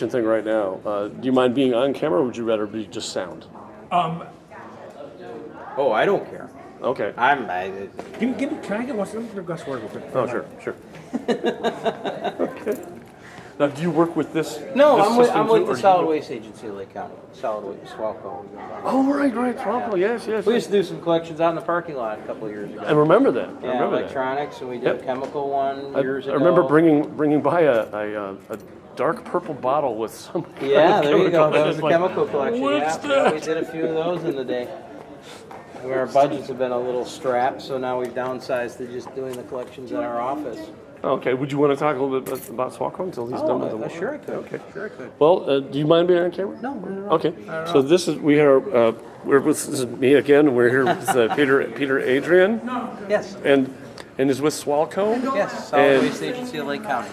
thing right now. Do you mind being on camera, or would you rather be just sound? Oh, I don't care. Okay. Can I get one? Let me Gus word real quick. Oh, sure. Okay. Now, do you work with this? No, this I'm with, system I'm too, with or the do Solid you- Waste Agency of Lake County. Solid Waste, Swalco. Oh, right. Swampo, yes. We used to do some collections out in the parking lot a couple of years ago. I remember that. I Yeah, remember electronics, and we did Yep. a chemical one that. years I ago. remember bringing by a dark purple bottle with some. Yeah, there you go. chemical. That was It's a like, chemical collection. what's Yeah, that? we did a few of those in the day. Our budgets have been a little strapped, so now we've downsized to just doing the collections in our office. Okay, would you want to talk a little bit about Swalco until he's done with the work? Sure I could. Okay. Sure I could. Well, do you mind being on camera? No, Okay, so this is this is me again. We're here with Peter Adrian, Yes. and is with Swalco. Yes, Solid And- Waste Agency of Lake County.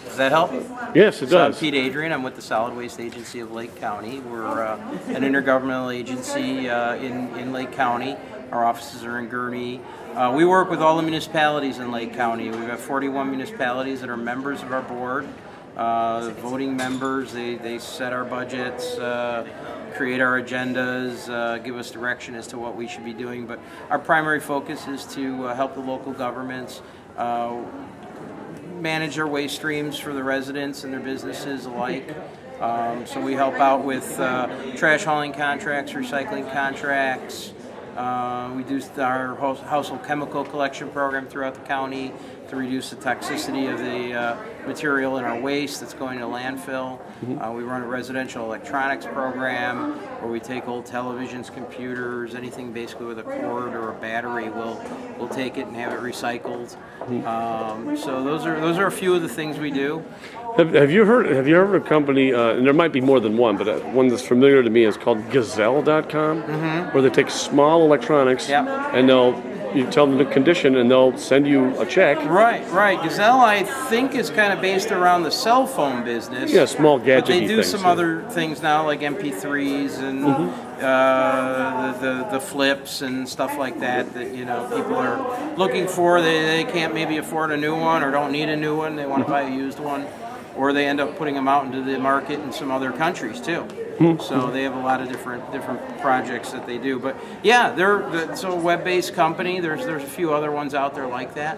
Does that help? Yes, it So I'm does. Pete Adrian. I'm with the Solid Waste Agency of Lake County. We're an intergovernmental agency in Lake County. Our offices are in Gurnee. We work with all the municipalities in Lake County. We've got 41 municipalities that are members of our board. Voting members, they set our budgets, create our agendas, give us direction as to what we should be doing. But our primary focus is to help the local governments manage their waste streams for the residents and their businesses alike. So we help out with trash hauling contracts, recycling contracts. We do our household chemical collection program throughout the county to reduce the toxicity of the material in our waste that's going to landfill. We run a residential electronics program where we take old televisions, computers, anything basically with a cord or a battery. We'll take it and have it recycled. So those are a few of the things we do. Have you heard of a company? And there might be more than one, but one that's familiar to me is called Gazelle.com, where they take small electronics Yep. and you tell them the condition, and they'll send you a check. Right. Gazelle, I think, is kind of based around the cell phone business. Yeah, small But gadget. they do things, some yeah. other things now, like MP3s and the flips and stuff like that. That people are looking for. They can't maybe afford a new one or don't need a new one. They want to buy a used one, or they end up putting them out into the market in some other countries too. So they have a lot of different projects that they do. But yeah, it's a web-based company. There's a few other ones out there like that.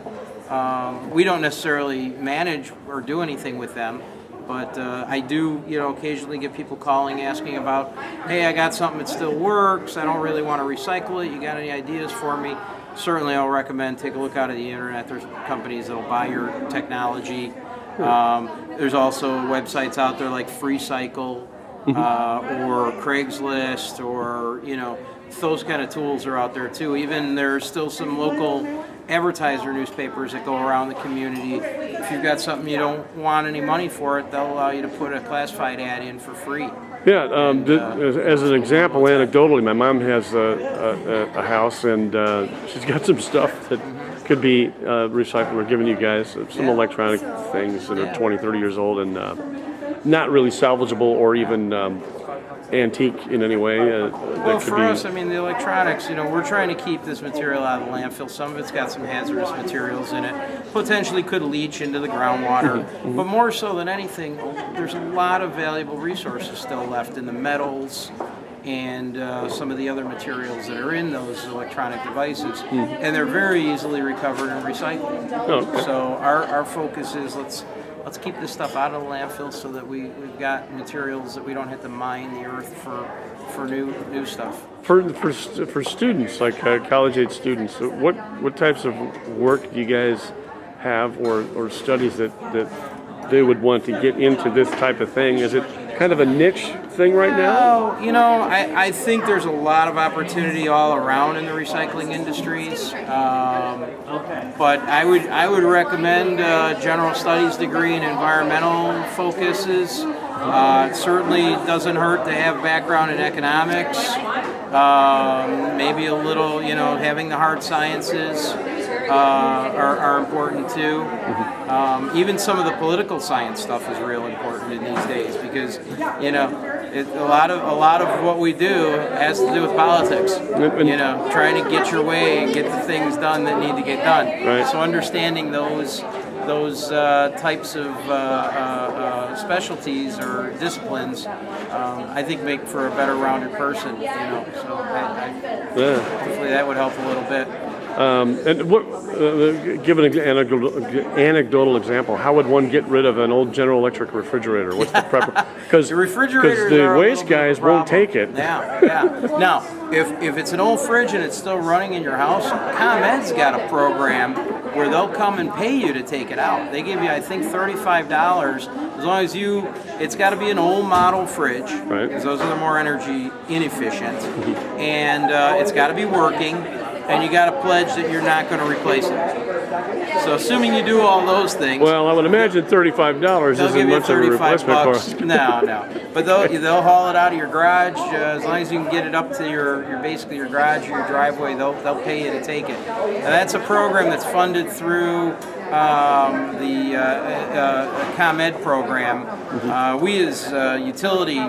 We don't necessarily manage or do anything with them, but I do occasionally get people calling asking about, hey, I got something that still works. I don't really want to recycle it. You got any ideas for me? Certainly, I'll recommend take a look out of the internet. There's companies that'll buy your technology. There's also websites out there like FreeCycle or Craigslist, or those kind of tools are out there too. Even there's still some local advertiser newspapers that go around the community. If you've got something you don't want any money for it, they'll allow you to put a classified ad in for free. Yeah, as an example, anecdotally, my mom has a house, and she's got some stuff that could be recycled. We're giving you guys some electronic things that are 20, 30 years old and not really salvageable or even antique in any way. Well, for us, I mean, the electronics, we're trying to keep this material out of the landfill. Some of it's got some hazardous materials in it, potentially could leach into the groundwater. But more so than anything, there's a lot of valuable resources still left in the metals and some of the other materials that are in those electronic devices. And they're very easily recovered and recycled. Okay. So our focus is let's keep this stuff out of the landfill so that we've got materials that we don't have to mine the earth for new stuff. For students, like college-age students, what types of work do you guys have or studies that they would want to get into this type of thing? Is it kind of a niche thing right now? I think there's a lot of opportunity all around in the recycling industries. But I would recommend a general studies degree in environmental focuses. It certainly doesn't hurt to have background in economics. Maybe a little, having the hard sciences are important too. Even some of the political science stuff is real important in these days because, a lot of what we do has to do with politics. Trying to get your way and get the things done that need to get done. Right. So understanding those those types of specialties or disciplines, I think make for a better rounded person. You know, so hopefully that would help a little bit. And what, give an anecdotal example. How would one get rid of an old General Electric refrigerator? What's the proper? Because The refrigerators the are a waste little bit of a guys won't problem. take it. Yeah. Now, if it's an old fridge and it's still running in your house, ComEd's got a program where they'll come and pay you to take it out. They give you, I think, $35 as long as it's got to be an old model fridge, Right. because those are the more energy inefficient, and it's got to be working, and you got to pledge that you're not going to replace it. So assuming you do all those things, Well, I would imagine $35 they'll isn't give you much of a 35 replacement bucks. cost. No. But they'll haul it out of your garage as long as you can get it up to your basically your garage or your driveway. They'll pay you to take it. And that's a program that's funded through the ComEd program. We as utility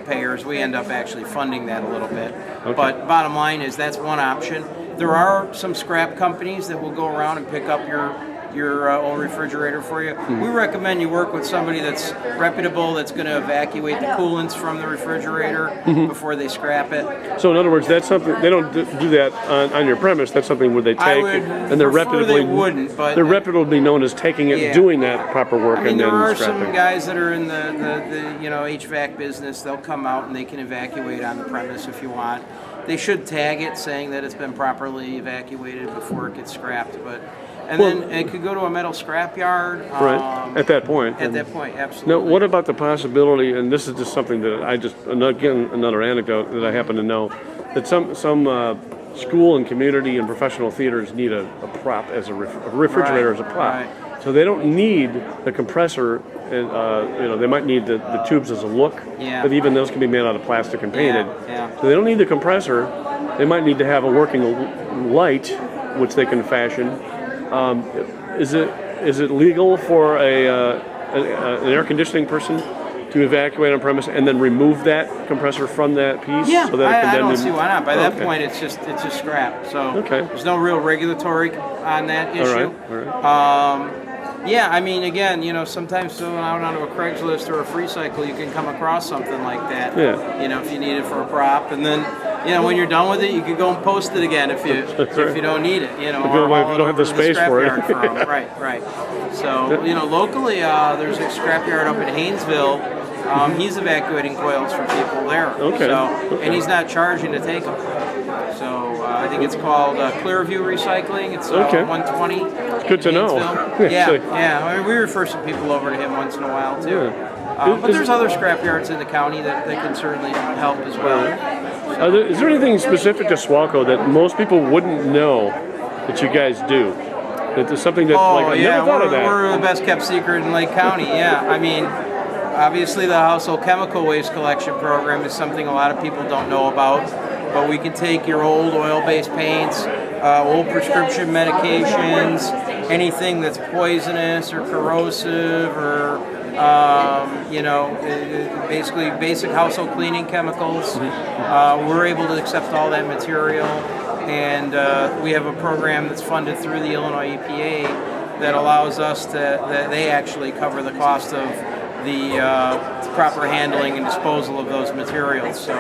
payers, we end up actually funding that a little bit. But bottom line is that's one option. There are some scrap companies that will go around and pick up your old refrigerator for you. We recommend you work with somebody that's reputable, that's going to evacuate the coolants from the refrigerator before they scrap it. So in other words, that's something they don't do that on your premise. That's something where they take I would and they're prefer reputably they wouldn't, but they're reputably known as taking it, Yeah. doing that proper work, I mean, and there then are scrapping. some guys that are in the HVAC business. They'll come out and they can evacuate on the premise if you want. They should tag it saying that it's been properly evacuated before it gets scrapped. Then it could go to a metal scrap yard. Right. At that point. At that point, Now, absolutely. what about the possibility? And this is just something that again, another anecdote that I happen to know, that some school and community and professional theaters need a prop as a refrigerator Right, as a prop. right. So they don't need the compressor. They might need the tubes as a look, Yeah. but even those can be made out of plastic and painted. Yeah. So they don't need the compressor. They might need to have a working light, which they can fashion. Is it legal for an air conditioning person to evacuate on premise and then remove that compressor from that piece? Yeah, so that it can I then don't be- see why not. By that Okay. point, it's just scrap. So Okay. there's no real regulatory on that issue. All right. Yeah, I mean, again, sometimes going out onto a Craigslist or a free cycle, you can come across something like that. Yeah. If you need it for a prop, and then when you're done with it, you can go and post it again if you right. don't need it. Or you don't haul have it the over to the space for it. scrapyard for 'em. Right. So locally, there's a scrapyard up in Haynesville. He's evacuating coils for people there. Okay. And he's not charging to take them. So I think it's called Clearview Recycling. It's Okay. 120. It's good to know. Haynesville. Actually. Yeah. I mean, we refer some people over to him once in a while too. Yeah. But there's other scrapyards in the county that can certainly help as well. Is there anything specific to Swalco that most people wouldn't know that you guys do? That there's something that I never thought of that. We're the best kept secret in Lake County. Yeah, I mean, obviously the household chemical waste collection program is something a lot of people don't know about. But we can take your old oil-based paints, old prescription medications, anything that's poisonous or corrosive, or basically basic household cleaning chemicals. We're able to accept all that material, and we have a program that's funded through the Illinois EPA that allows us that they actually cover the cost of the proper handling and disposal of those materials. So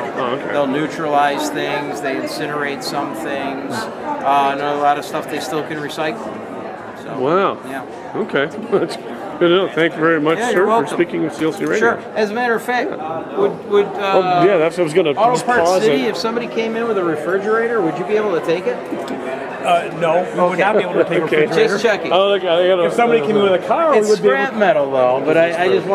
they'll neutralize things, they incinerate some things, and a lot of stuff they still can recycle. So, Wow. Yeah. Okay. That's good to know. Thank you very much, Yeah, sir, you're for welcome. speaking with CLC Radio. Sure. As a matter of fact, would Yeah, that's what I was going to Auto Parts pause City, it. if somebody came in with a refrigerator, would you be able to take it? No, we would not be able to take a Okay. refrigerator. Just checking. Oh, look, I gotta, If somebody came in with a car, It's we would be able scrap metal though, but I just